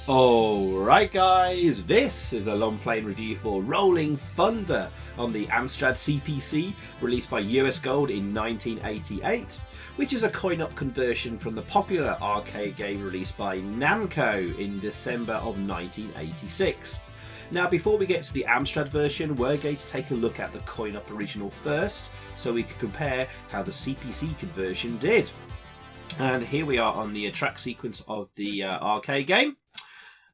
Alright guys, this is a Longplay review for Rolling Thunder on the Amstrad CPC, released by US Gold in 1988, which is a coin-op conversion from the popular arcade game released by Namco in December of 1986. Now before we get to the Amstrad version, we're going to take a look at the coin-op original first, so we can compare how the CPC conversion did. And here we are on the track sequence of the arcade game.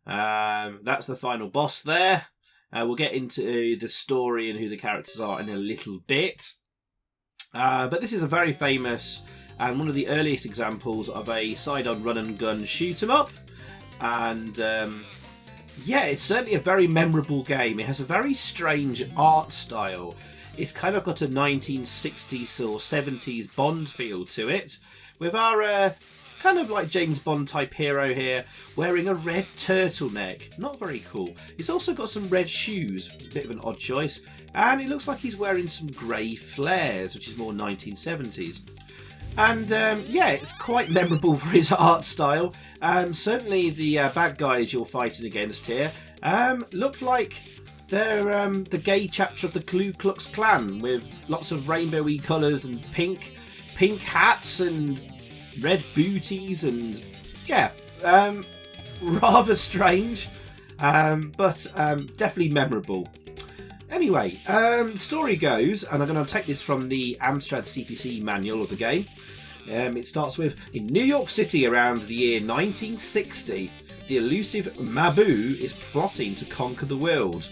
That's the final boss there. We'll get into the story and who the characters are in a little bit. But this is a very famous and one of the earliest examples of a side-on run-and-gun shoot-'em-up. And yeah, it's certainly a very memorable game. It has a very strange art style. It's kind of got a 1960s or 70s Bond feel to it, with our kind of like James Bond type hero here, wearing a red turtleneck. Not very cool. He's also got some red shoes, a bit of an odd choice, and it looks like he's wearing some grey flares, which is more 1970s. And yeah, it's quite memorable for his art style. Certainly the bad guys you're fighting against here look like they're the gay chapter of the Ku Klux Klan, with lots of rainbowy colours and pink hats and red booties, and yeah, rather strange, but definitely memorable. Anyway, the story goes, and I'm going to take this from the Amstrad CPC manual of the game. It starts with, in New York City around the year 1960, the elusive Mabu is plotting to conquer the world.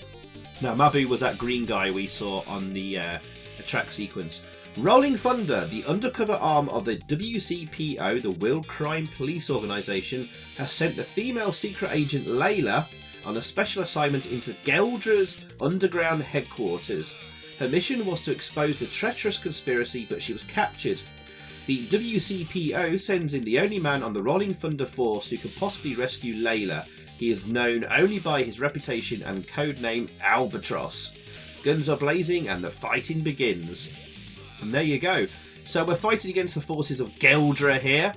Now, Mabu was that green guy we saw on the track sequence. Rolling Thunder, the undercover arm of the WCPO, the World Crime Police Organisation, has sent the female secret agent Layla on a special assignment into Geldra's underground headquarters. Her mission was to expose the treacherous conspiracy, but she was captured. The WCPO sends in the only man on the Rolling Thunder force who could possibly rescue Layla. He is known only by his reputation and codename Albatross. Guns are blazing and the fighting begins. And there you go. So we're fighting against the forces of Geldra here.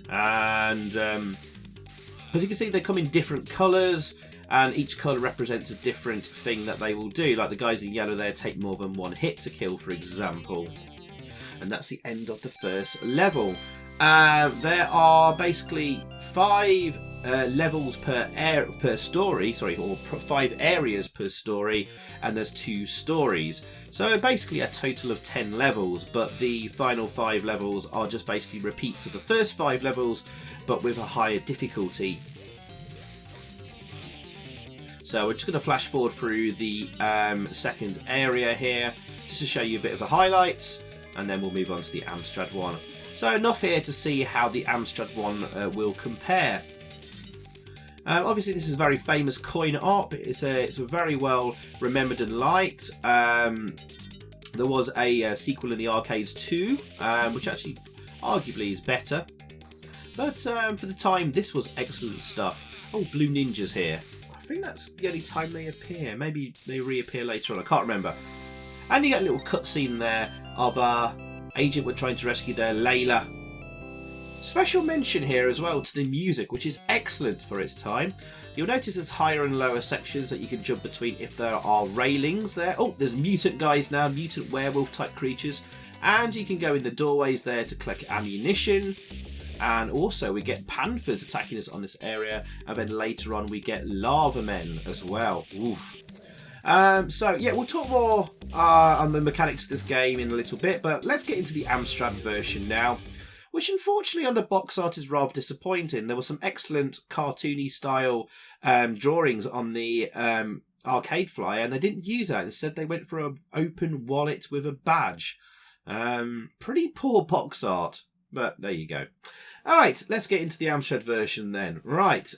And as you can see, they come in different colours, and each colour represents a different thing that they will do. Like the guys in yellow there take more than one hit to kill, for example. And that's the end of the first level. There are basically 5 levels per story, or 5 areas per story, and there's 2 stories. So basically a total of 10 levels, but the final 5 levels are just basically repeats of the first 5 levels, but with a higher difficulty. So we're just going to flash forward through the second area here, just to show you a bit of the highlights, and then we'll move on to the Amstrad one. So enough here to see how the Amstrad one will compare. Obviously, this is a very famous coin op. It's very well remembered and liked. There was a sequel in the arcades too, which actually arguably is better. But for the time, this was excellent stuff. Oh, blue ninjas here. I think that's the only time they appear. Maybe they reappear later on. I can't remember. And you get a little cutscene there of our agent we're trying to rescue there, Layla. Special mention here as well to the music, which is excellent for its time. You'll notice there's higher and lower sections that you can jump between if there are railings there. Oh, there's mutant guys now, mutant werewolf type creatures. And you can go in the doorways there to collect ammunition. And also we get panthers attacking us on this area. And then later on we get lava men as well. Oof. So yeah, we'll talk more on the mechanics of this game in a little bit. But let's get into the Amstrad version now, which unfortunately on the box art is rather disappointing. There were some excellent cartoony style drawings on the arcade flyer, and they didn't use that. Instead, they went for an open wallet with a badge. Pretty poor box art, but there you go. All right, let's get into the Amstrad version then. Right.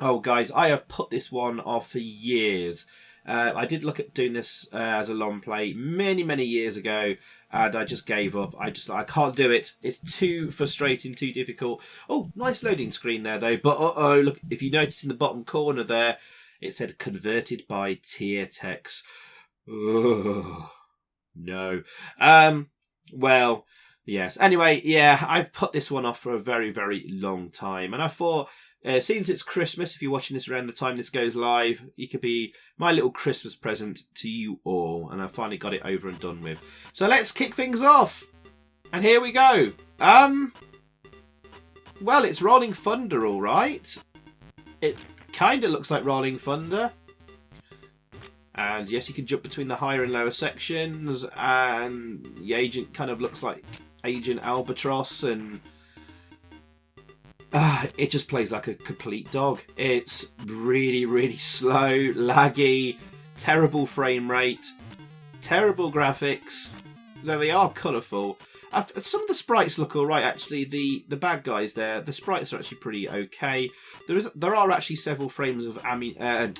Oh, guys, I have put this one off for years. I did look at doing this as a long play many years ago, and I just gave up. I can't do it. It's too frustrating, too difficult. Oh, nice loading screen there though. But look, if you notice in the bottom corner there, it said converted by Tiertex. Ugh, no. Well, yes. Anyway, yeah, I've put this one off for a very long time, and I thought Since it's Christmas, if you're watching this around the time this goes live, it could be my little Christmas present to you all. And I finally got it over and done with. So let's kick things off. And here we go. Well, it's Rolling Thunder, all right. It kind of looks like Rolling Thunder. And yes, you can jump between the higher and lower sections. And the agent kind of looks like Agent Albatross. And it just plays like a complete dog. It's really, really slow, laggy, terrible frame rate, terrible graphics. Though they are colourful. Some of the sprites look alright, actually. The bad guys there, the sprites are actually pretty okay. There are actually several frames of animation,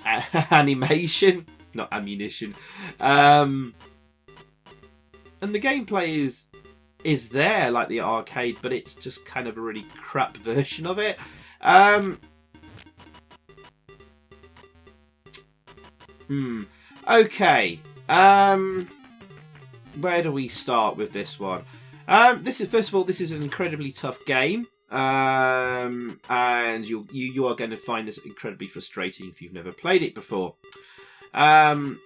not ammunition. And the gameplay is there, like the arcade, but it's just kind of a really crap version of it. Okay. Where do we start with this one? First of all, this is an incredibly tough game, and you are going to find this incredibly frustrating if you've never played it before. And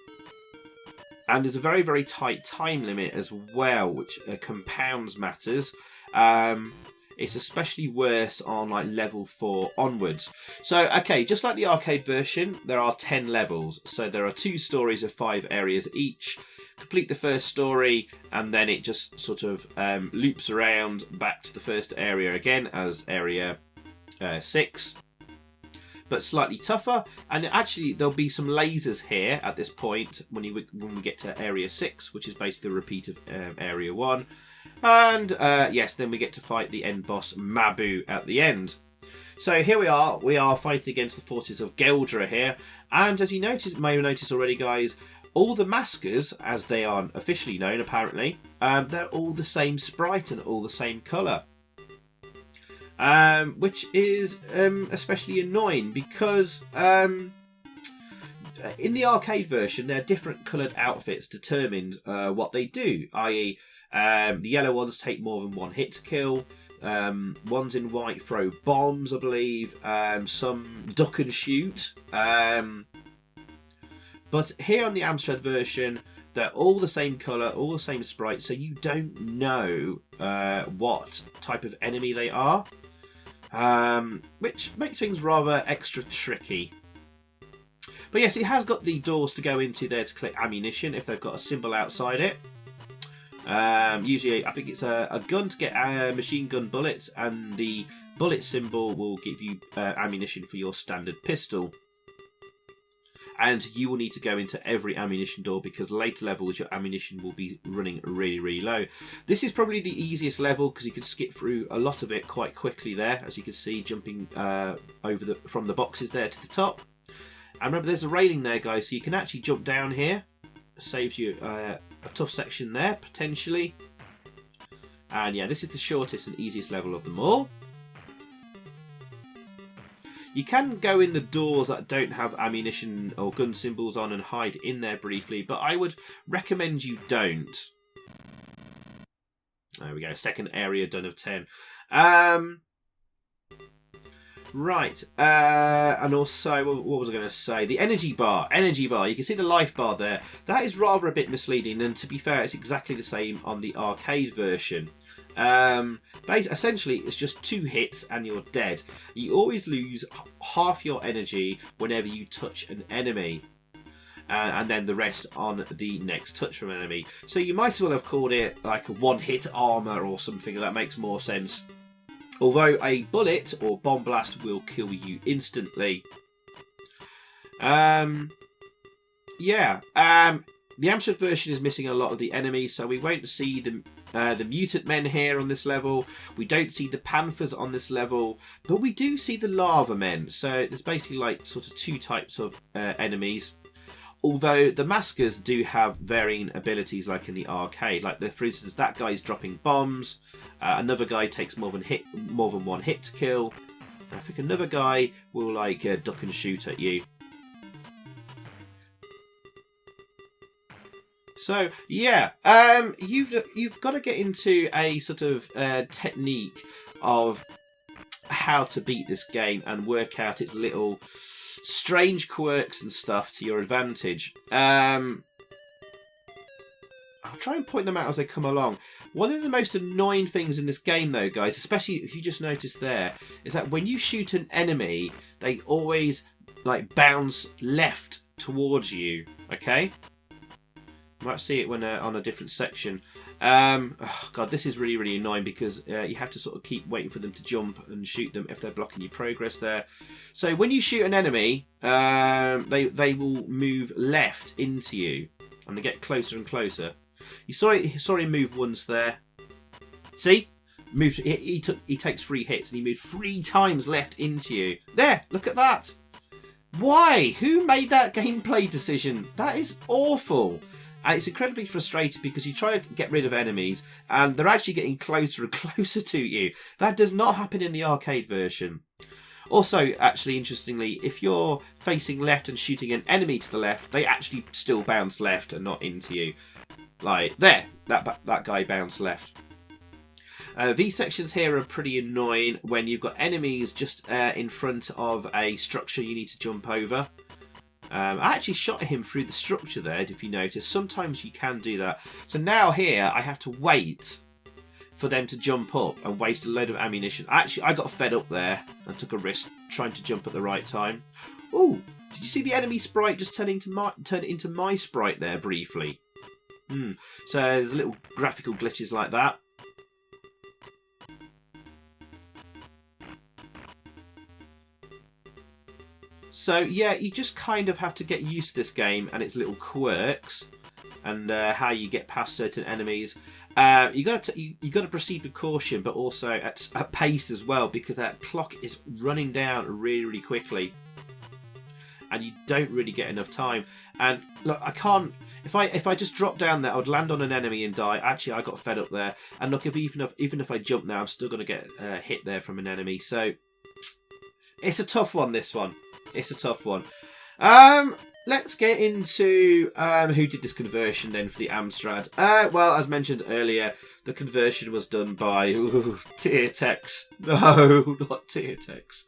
there's a very, very tight time limit as well, which compounds matters. It's especially worse on like level 4 onwards. So, okay, just like the arcade version, there are 10 levels. So there are 2 stories of 5 areas each. Complete the first story, and then it just sort of loops around back to the first area again as area 6. But slightly tougher, and actually there'll be some lasers here at this point when we get to area 6, which is basically a repeat of area 1. And yes, then we get to fight the end boss Mabu at the end. So here we are fighting against the forces of Geldra here, and as you may have noticed already, guys, all the maskers, as they are officially known apparently, they're all the same sprite and all the same colour. Which is especially annoying because in the arcade version, their different coloured outfits determined what they do, i.e. the yellow ones take more than 1 hit to kill, ones in white throw bombs, I believe, some duck and shoot. But here on the Amstrad version, they're all the same colour, all the same sprite, so you don't know what type of enemy they are. Which makes things rather extra tricky. But yes, it has got the doors to go into there to collect ammunition if they've got a symbol outside it. Usually, I think it's a gun to get machine gun bullets, and the bullet symbol will give you ammunition for your standard pistol. And you will need to go into every ammunition door because later levels your ammunition will be running really, really low. This is probably the easiest level because you can skip through a lot of it quite quickly there, as you can see, jumping from the boxes there to the top. And remember, there's a railing there, guys, so you can actually jump down here. Saves you a tough section there, potentially. And yeah, this is the shortest and easiest level of them all. You can go in the doors that don't have ammunition or gun symbols on and hide in there briefly, but I would recommend you don't. There we go, second area done of 10. Right, and also, what was I going to say? The energy bar, you can see the life bar there. That is rather a bit misleading, and to be fair, it's exactly the same on the arcade version. Essentially, it's just 2 hits and you're dead. You always lose half your energy whenever you touch an enemy, and then the rest on the next touch from an enemy. So you might as well have called it like a 1-hit armor or something. That makes more sense. Although a bullet or bomb blast will kill you instantly. Yeah. The Amstrad version is missing a lot of the enemies, so we won't see the mutant men here on this level. We don't see the panthers on this level, but we do see the lava men. So there's basically like sort of 2 types of enemies. Although the maskers do have varying abilities, like in the arcade. Like for instance, that guy's dropping bombs. Another guy takes more than 1 hit to kill. I think another guy will like duck and shoot at you. So yeah, you've got to get into a sort of technique of how to beat this game and work out its little strange quirks and stuff to your advantage. I'll try and point them out as they come along. One of the most annoying things in this game, though, guys, especially if you just noticed there, is that when you shoot an enemy, they always like bounce left towards you. Okay, you might see it when on a different section. Oh god, this is really, really annoying because you have to sort of keep waiting for them to jump and shoot them if they're blocking your progress there. So when you shoot an enemy, they will move left into you, and they get closer and closer. You saw him move once there. See, moved. He takes 3 hits and he moved 3 times left into you. There, look at that. Why? Who made that gameplay decision? That is awful. And it's incredibly frustrating because you try to get rid of enemies and they're actually getting closer and closer to you. That does not happen in the arcade version. Also, actually, interestingly, if you're facing left and shooting an enemy to the left, they actually still bounce left and not into you. Like, there, that guy bounced left. These sections here are pretty annoying when you've got enemies just in front of a structure you need to jump over. I actually shot him through the structure there, if you notice. Sometimes you can do that. So now here, I have to wait for them to jump up and waste a load of ammunition. Actually, I got fed up there and took a risk trying to jump at the right time. Oh, did you see the enemy sprite just turn into my sprite there briefly? So there's little graphical glitches like that. So yeah, you just kind of have to get used to this game and its little quirks and how you get past certain enemies. You got to proceed with caution, but also at pace as well, because that clock is running down really, really quickly, and you don't really get enough time. And look, I can't. If I just drop down there, I would land on an enemy and die. Actually, I got fed up there. And look, even if I jump now, I'm still going to get hit there from an enemy. So it's a tough one. This one. It's a tough one. Let's get into who did this conversion then for the Amstrad. Well, as mentioned earlier, the conversion was done by Tiertex. No, not Tiertex.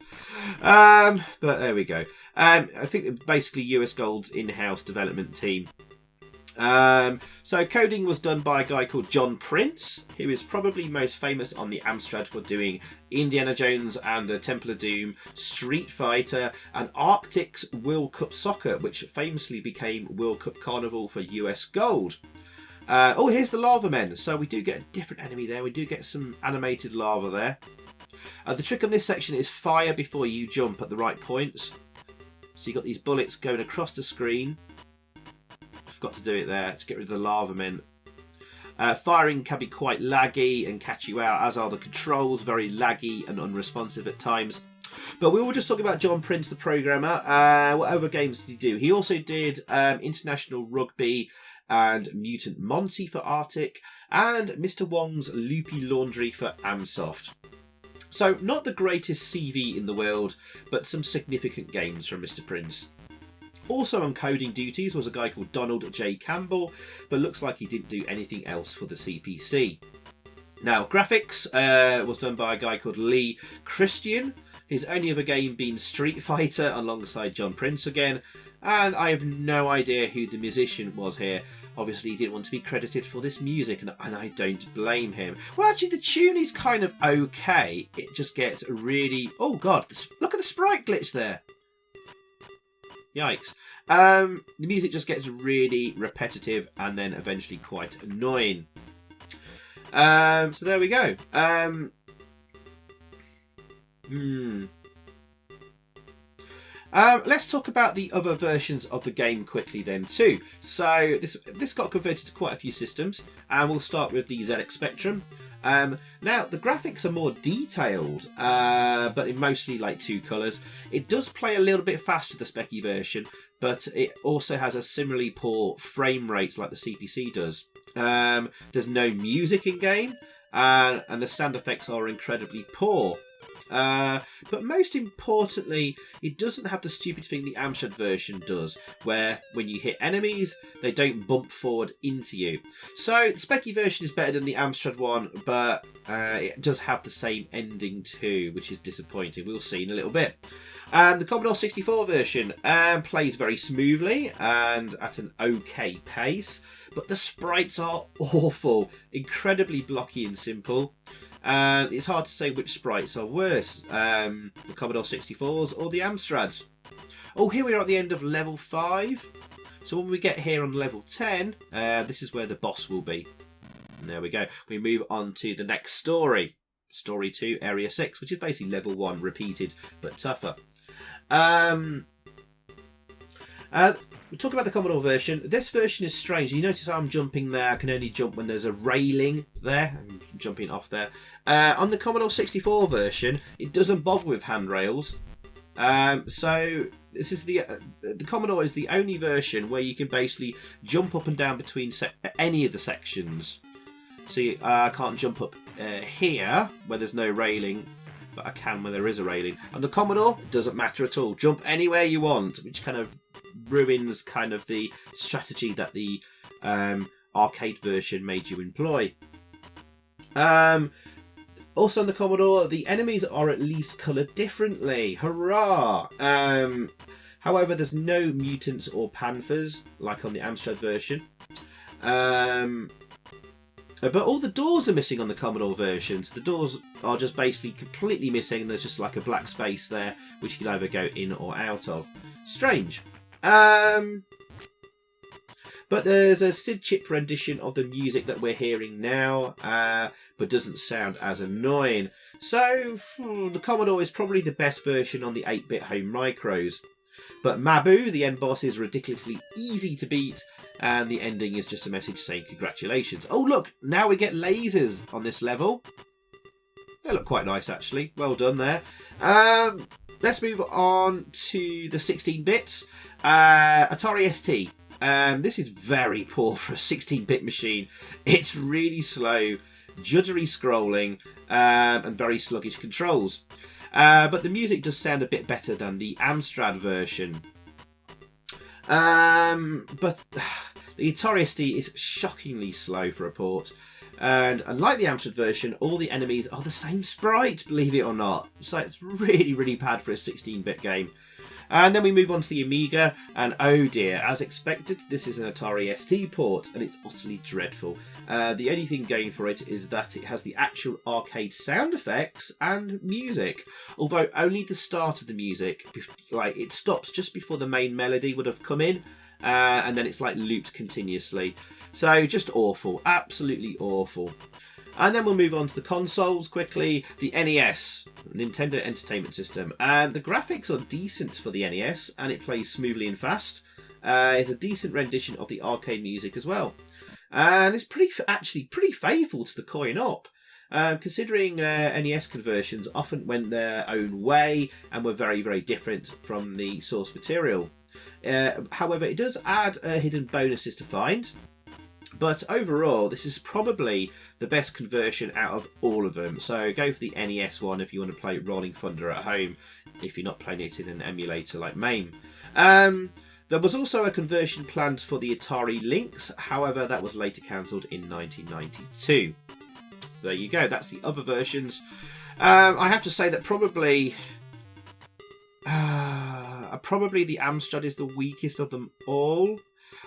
But there we go. I think basically US Gold's in-house development team. So coding was done by a guy called John Prince, who is probably most famous on the Amstrad for doing Indiana Jones and the Temple of Doom, Street Fighter, and Arctic's World Cup Soccer, which famously became World Cup Carnival for US Gold. Oh, here's the lava men. So we do get a different enemy there. We do get some animated lava there. The trick on this section is fire before you jump at the right points. So you've got these bullets going across the screen. Forgot to do it there to get rid of the lava men. Firing can be quite laggy and catch you out, as are the controls, very laggy and unresponsive at times. But we were just talking about John Prince, the programmer. What other games did he do? He also did International Rugby and Mutant Monty for Arctic, and Mr. Wong's Loopy Laundry for Amsoft. So not the greatest CV in the world, but some significant games from Mr. Prince. Also on coding duties was a guy called Donald J. Campbell, but looks like he didn't do anything else for the CPC. Now, graphics was done by a guy called Lee Christian. His only other game being Street Fighter alongside John Prince again, and I have no idea who the musician was here. Obviously, he didn't want to be credited for this music, and I don't blame him. Well, actually, the tune is kind of okay. It just gets really... Oh, God, look at the sprite glitch there. Yikes. The music just gets really repetitive and then eventually quite annoying. So there we go. Let's talk about the other versions of the game quickly then too. So this got converted to quite a few systems, and we'll start with the ZX Spectrum. Now, the graphics are more detailed, but in mostly like 2 colours. It does play a little bit faster, the Specky version, but it also has a similarly poor frame rate like the CPC does. There's no music in game, and the sound effects are incredibly poor. But most importantly, it doesn't have the stupid thing the Amstrad version does, where when you hit enemies, they don't bump forward into you. So the Specky version is better than the Amstrad one, but it does have the same ending too, which is disappointing. We'll see in a little bit. The Commodore 64 version plays very smoothly and at an okay pace, but the sprites are awful, incredibly blocky and simple. It's hard to say which sprites are worse, the Commodore 64s or the Amstrads. Oh, here we are at the end of level 5. So when we get here on level 10, this is where the boss will be. And there we go. We move on to the next story. Story 2, Area 6, which is basically level 1 repeated, but tougher. We'll talk about the Commodore version. This version is strange. You notice how I'm jumping there. I can only jump when there's a railing there. I'm jumping off there. On the Commodore 64 version, it doesn't bother with handrails. So this is the Commodore is the only version where you can basically jump up and down between any of the sections. See, I can't jump up here where there's no railing, but I can where there is a railing. On the Commodore, it doesn't matter at all. Jump anywhere you want, which kind of ruins kind of the strategy that the arcade version made you employ. Also on the Commodore, the enemies are at least coloured differently. Hurrah! However, there's no mutants or panthers like on the Amstrad version. But all the doors are missing on the Commodore versions. The doors are just basically completely missing. There's just like a black space there, which you can either go in or out of. Strange. But there's a SID chip rendition of the music that we're hearing now, but doesn't sound as annoying. So the Commodore is probably the best version on the 8-bit home micros. But Mabu, the end boss, is ridiculously easy to beat, and the ending is just a message saying congratulations. Oh look, now we get lasers on this level. They look quite nice actually. Well done there. Let's move on to the 16-bits. Atari ST. This is very poor for a 16-bit machine. It's really slow, juddery scrolling, and very sluggish controls. But the music does sound a bit better than the Amstrad version. But the Atari ST is shockingly slow for a port. And unlike the Amstrad version, all the enemies are the same sprite, believe it or not. So it's really, really bad for a 16-bit game. And then we move on to the Amiga, and oh dear, as expected, this is an Atari ST port, and it's utterly dreadful. The only thing going for it is that it has the actual arcade sound effects and music, although only the start of the music, like it stops just before the main melody would have come in, and then it's like looped continuously. So just awful, absolutely awful. And then we'll move on to the consoles quickly. The NES, Nintendo Entertainment System. The graphics are decent for the NES, and it plays smoothly and fast. It's a decent rendition of the arcade music as well. And it's actually pretty faithful to the coin-op. Considering NES conversions often went their own way and were very, very different from the source material. However, it does add hidden bonuses to find. But overall, this is probably the best conversion out of all of them. So go for the NES one if you want to play Rolling Thunder at home, if you're not playing it in an emulator like MAME. There was also a conversion planned for the Atari Lynx, however that was later cancelled in 1992. So there you go, that's the other versions. I have to say that probably the Amstrad is the weakest of them all.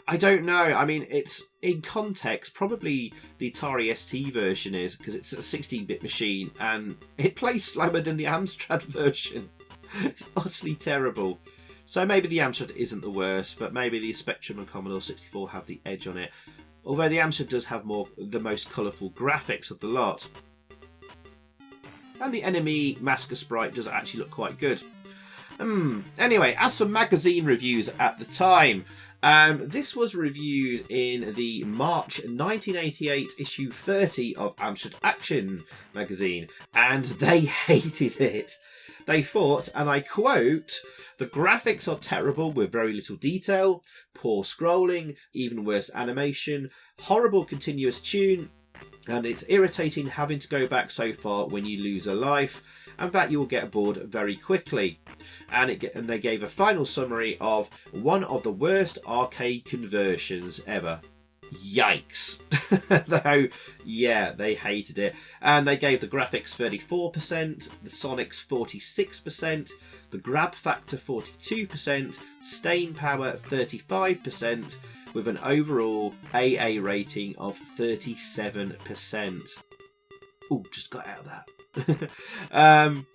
I don't know. I mean, it's in context, probably the Atari ST version is, because it's a 16-bit machine and it plays slower than the Amstrad version. It's utterly terrible. So maybe the Amstrad isn't the worst, but maybe the Spectrum and Commodore 64 have the edge on it. Although the Amstrad does have the most colourful graphics of the lot. And the enemy masker sprite does actually look quite good. Anyway, as for magazine reviews at the time, this was reviewed in the March 1988 issue 30 of Amstrad Action magazine, and they hated it. They thought, and I quote, "The graphics are terrible with very little detail, poor scrolling, even worse animation, horrible continuous tune, And it's irritating having to go back so far when you lose a life, and that you'll get bored very quickly. And they gave a final summary of one of the worst arcade conversions ever. Yikes. Though, yeah, they hated it. And they gave the graphics 34%, the Sonics 46%, the grab factor 42%, stain power 35%, with an overall AA rating of 37%. Oh, just got out of that.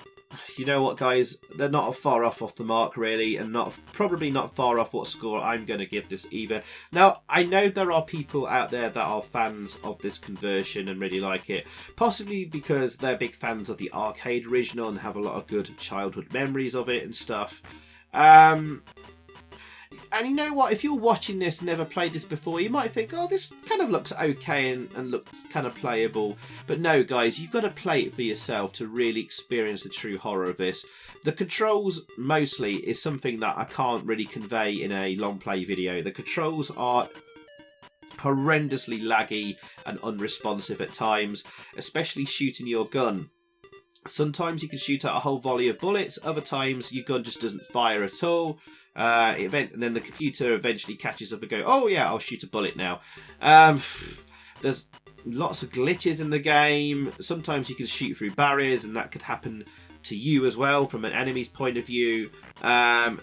You know what, guys? They're not far off the mark, really, and probably not far off what score I'm going to give this either. Now, I know there are people out there that are fans of this conversion and really like it, possibly because they're big fans of the arcade original and have a lot of good childhood memories of it and stuff. And you know what, if you're watching this and never played this before, you might think, oh, this kind of looks okay and looks kind of playable. But no, guys, you've got to play it for yourself to really experience the true horror of this. The controls, mostly, is something that I can't really convey in a long play video. The controls are horrendously laggy and unresponsive at times, especially shooting your gun. Sometimes you can shoot out a whole volley of bullets, other times your gun just doesn't fire at all. And then the computer eventually catches up and go, oh yeah, I'll shoot a bullet now. There's lots of glitches in the game. Sometimes you can shoot through barriers and that could happen to you as well from an enemy's point of view.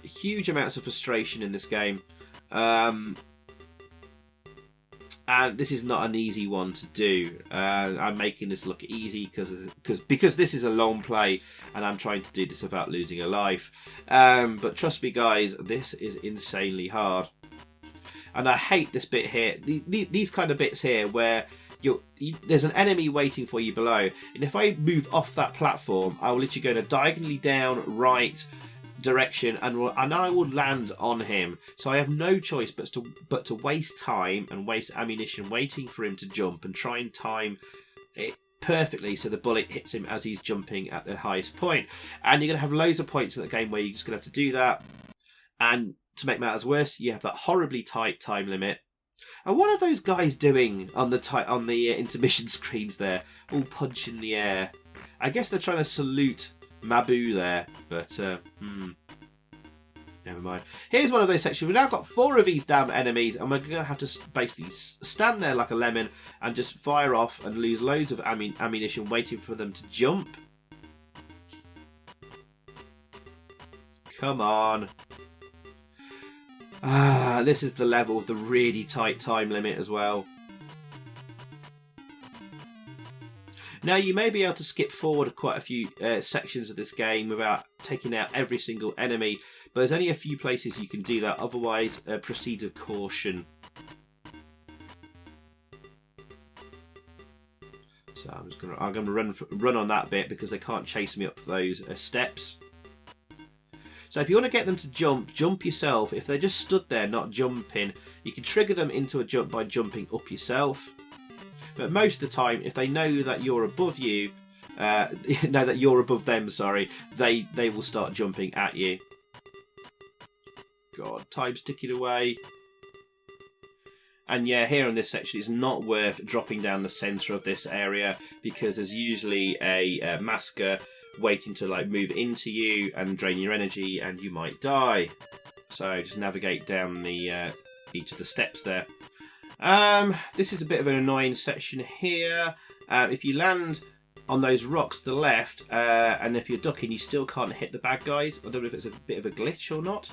Huge amounts of frustration in this game. And this is not an easy one to do. I'm making this look easy because this is a long play and I'm trying to do this without losing a life. But trust me, guys, this is insanely hard. And I hate this bit here. These kind of bits here where there's an enemy waiting for you below. And if I move off that platform, I will literally go in a diagonally down right direction and I will land on him. So I have no choice but to waste time and waste ammunition waiting for him to jump and try and time it perfectly so the bullet hits him as he's jumping at the highest point. And you're going to have loads of points in the game where you're just going to have to do that. And to make matters worse, you have that horribly tight time limit. And what are those guys doing on the intermission screens there, all punching the air? I guess they're trying to salute Mabu there, but never mind. Here's one of those sections. We've now got 4 of these damn enemies, and we're going to have to basically stand there like a lemon and just fire off and lose loads of ammunition waiting for them to jump. Come on. This is the level with the really tight time limit as well. Now, you may be able to skip forward quite a few sections of this game without taking out every single enemy, but there's only a few places you can do that, otherwise proceed with caution. So I'm gonna run on that bit because they can't chase me up those steps. So if you want to get them to jump yourself. If they're just stood there not jumping, you can trigger them into a jump by jumping up yourself. But most of the time, if they know that you're above them, sorry, they will start jumping at you. God, time's ticking away. And yeah, here in this section, it's not worth dropping down the centre of this area because there's usually a masker waiting to move into you and drain your energy, and you might die. So just navigate down each of the steps there. This is a bit of an annoying section here. If you land on those rocks to the left, and if you're ducking, you still can't hit the bad guys. I don't know if it's a bit of a glitch or not.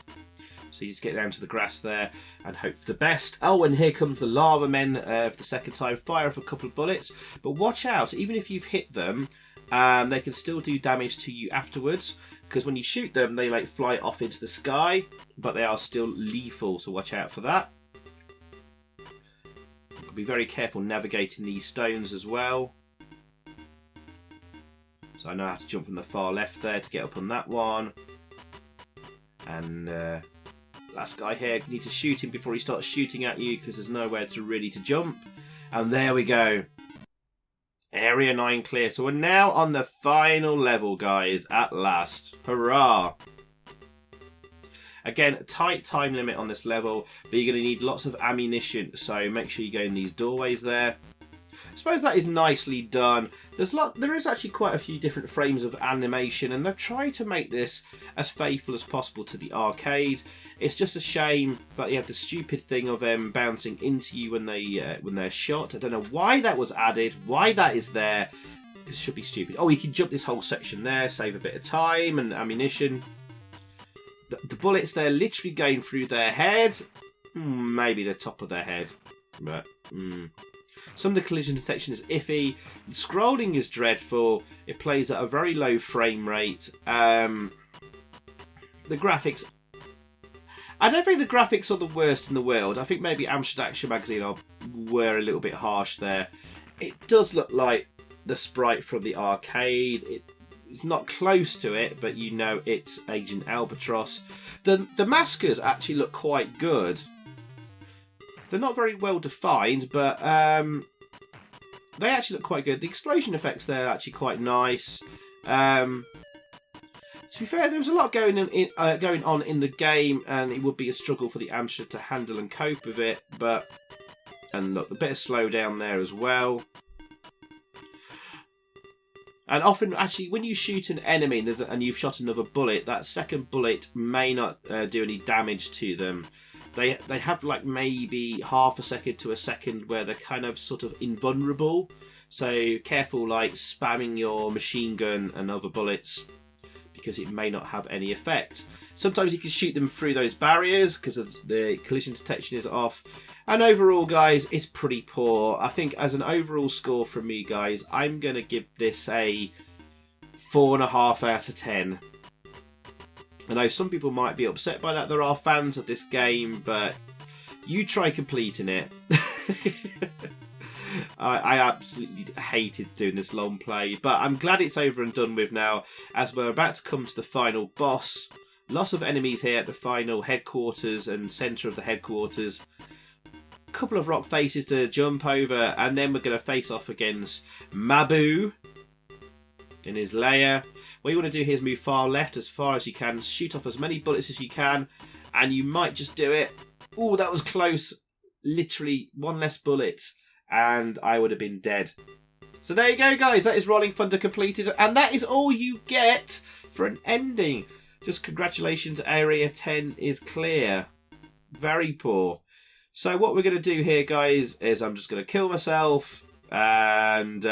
So you just get down to the grass there and hope for the best. Oh, and here comes the lava men for the second time. Fire off a couple of bullets. But watch out, even if you've hit them, they can still do damage to you afterwards. Because when you shoot them, they fly off into the sky. But they are still lethal, so watch out for that. Be very careful navigating these stones as well. So I know how to jump from the far left there to get up on that one. And last guy here, need to shoot him before he starts shooting at you because there's nowhere to jump. And there we go. Area 9 clear. So we're now on the final level, guys, at last. Hurrah! Again, tight time limit on this level, but you're going to need lots of ammunition, so make sure you go in these doorways there. I suppose that is nicely done. There is actually quite a few different frames of animation, and they've tried to make this as faithful as possible to the arcade. It's just a shame that you have the stupid thing of them bouncing into you when they're shot. I don't know why that was added, why that is there. It should be stupid. Oh, you can jump this whole section there, save a bit of time and ammunition. The bullets, they're literally going through their head. Maybe the top of their head. But, Some of the collision detection is iffy. The scrolling is dreadful. It plays at a very low frame rate. The graphics... I don't think the graphics are the worst in the world. I think maybe Amstrad Action Magazine were a little bit harsh there. It does look like the sprite from the arcade. It's not close to it, but you know it's Agent Albatross. The maskers actually look quite good. They're not very well defined, but they actually look quite good. The explosion effects there are actually quite nice. To be fair, there was a lot going on in the game, and it would be a struggle for the Amstrad to handle and cope with it. And look, a bit of slowdown there as well. And often, actually, when you shoot an enemy and you've shot another bullet, that second bullet may not do any damage to them. They have like maybe half a second to a second where they're kind of sort of invulnerable. So careful like spamming your machine gun and other bullets, because it may not have any effect. Sometimes you can shoot them through those barriers because the collision detection is off. And overall, guys, it's pretty poor. I think as an overall score from me, guys, I'm going to give this a 4.5 out of 10. I know some people might be upset by that. There are fans of this game, but you try completing it. I absolutely hated doing this long play, but I'm glad it's over and done with now, as we're about to come to the final boss. Lots of enemies here at the final headquarters and centre of the headquarters. A couple of rock faces to jump over, and then we're going to face off against Mabu in his lair. What you want to do here is move far left as far as you can, shoot off as many bullets as you can, and you might just do it. Oh, that was close. Literally one less bullet, and I would have been dead. So there you go, guys. That is Rolling Thunder completed, and that is all you get for an ending. Just congratulations, Area 10 is clear. Very poor. So what we're going to do here, guys, is I'm just going to kill myself and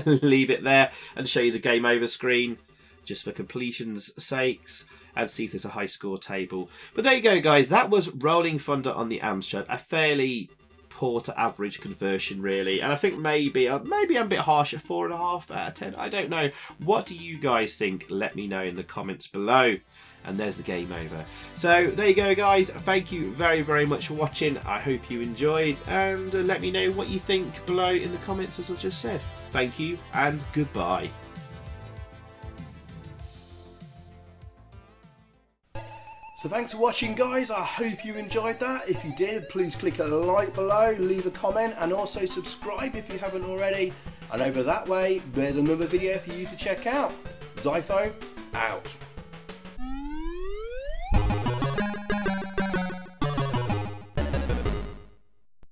leave it there and show you the game over screen just for completion's sakes and see if there's a high score table. But there you go, guys. That was Rolling Thunder on the Amstrad. A fairly poor to average conversion, really. And I think maybe I'm a bit harsh at 4.5 out of 10. I don't know. What do you guys think? Let me know in the comments below. And there's the game over. So there you go, guys. Thank you very, very much for watching. I hope you enjoyed, and let me know what you think below in the comments, as I just said. Thank you and goodbye. So thanks for watching, guys. I hope you enjoyed that. If you did, please click a like below, leave a comment, and also subscribe if you haven't already. And over that way, there's another video for you to check out. Zypho out.